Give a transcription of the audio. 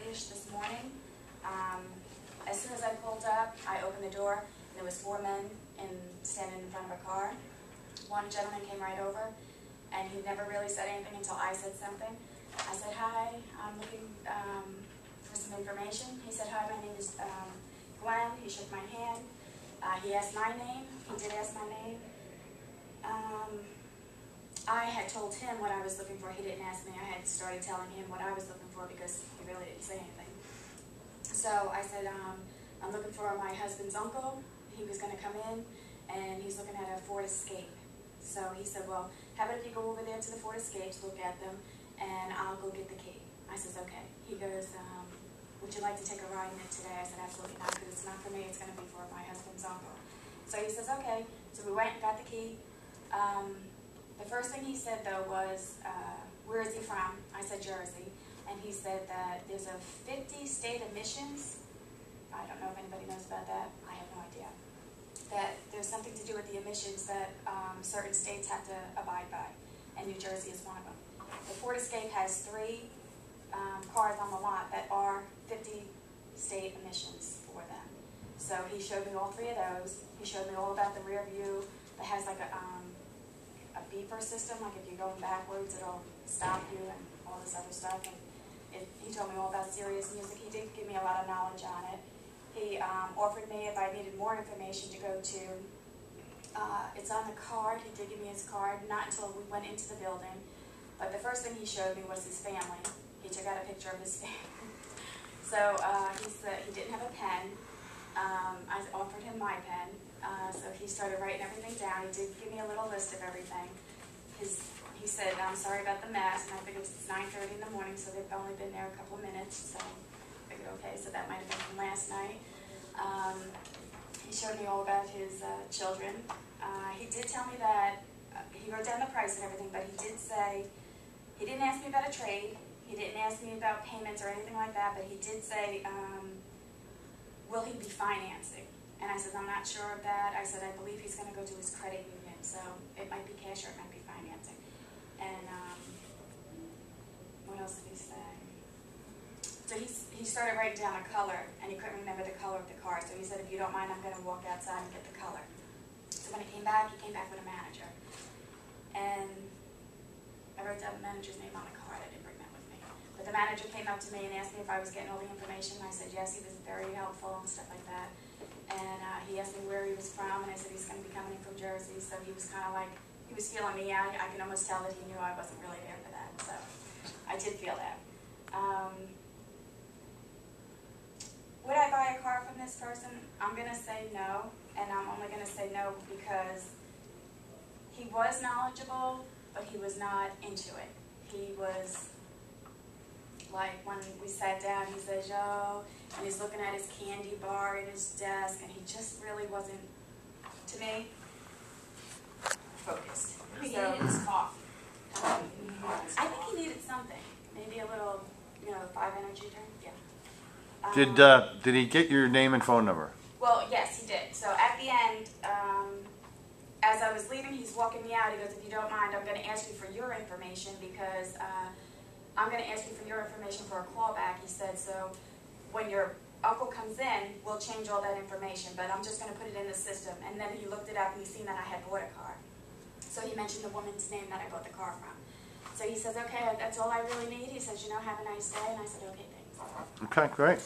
3:30ish this morning. As soon as I pulled up, I opened the door, and there was 4 men standing in front of a car. One gentleman came right over, and he never really said anything until I said something. I said, "Hi, I'm looking for some information." He said, "Hi, my name is Glenn." He shook my hand. He asked my name. He did ask my name. I had told him what I was looking for. He didn't ask me. I had started telling him what I was looking for because he really didn't say anything. So I said, "I'm looking for my husband's uncle. He was going to come in, and he's looking at a Ford Escape." So he said, "Well, how about if you go over there to the Ford Escapes, look at them, and I'll go get the key." I says, "Okay." He goes, "Would you like to take a ride in it today?" I said, "Absolutely not, because it's not for me. It's going to be for my husband's uncle." So he says, "Okay." So we went and got the key. The first thing he said, though, was, "Where is he from?" I said, "Jersey." And he said that there's a 50-state emissions. I don't know if anybody knows about that. I have no idea. That there's something to do with the emissions that certain states have to abide by, and New Jersey is one of them. The Ford Escape has 3 cars on the lot that are 50-state emissions for them. So he showed me all 3 of those. He showed me all about the rear view that has like a beeper system, like if you're going backwards, it'll stop you and all this other stuff. And he told me all about serious music. He did give me a lot of knowledge on it. He offered me, if I needed more information, to go to, it's on the card. He did give me his card, not until we went into the building. But the first thing he showed me was his family. He took out a picture of his family. So he said he didn't have a pen. I offered him my pen. So he started writing everything down. He did give me a little list of everything. He said, "I'm sorry about the mess," and I figured it's 9:30 in the morning, so they've only been there a couple of minutes. So I figured, okay, so that might have been from last night. He showed me all about his children. He did tell me that he wrote down the price and everything, but he did say, he didn't ask me about a trade. He didn't ask me about payments or anything like that, but he did say, will he be financing? And I said, "I'm not sure of that." I said, "I believe he's going to go to his credit union, so it might be cash or it might be financing." And what else did he say? So he started writing down a color, and he couldn't remember the color of the car. So he said, "If you don't mind, I'm going to walk outside and get the color." So when he came back with a manager. And I wrote down the manager's name on the card. I didn't bring that with me. But the manager came up to me and asked me if I was getting all the information. I said yes. He was very helpful and stuff like that. And he asked me where he was from, and I said he's going to be coming in from Jersey. So he was kind of like, he was feeling me out. I can almost tell that he knew I wasn't really there for that. So I did feel that. Would I buy a car from this person? I'm going to say no, and I'm only going to say no because he was knowledgeable, but he was not into it. He was like, when we sat down, he says, "Yo," and he's looking at his candy bar in his desk, and he just really wasn't, to me, focused. He needed his coffee. I think he needed something. Maybe a little, 5 energy drink. Yeah. Did he get your name and phone number? Well, yes, he did. So at the end, as I was leaving, he's walking me out. He goes, "If you don't mind, I'm going to ask you for your information because I'm going to ask you for your information for a callback." He said, "So when your uncle comes in, we'll change all that information, but I'm just going to put it in the system." And then he looked it up and he seen that I had bought a car. So he mentioned the woman's name that I bought the car from. So he says, "Okay, that's all I really need." He says, "Have a nice day." And I said, "Okay, thanks." Okay, great.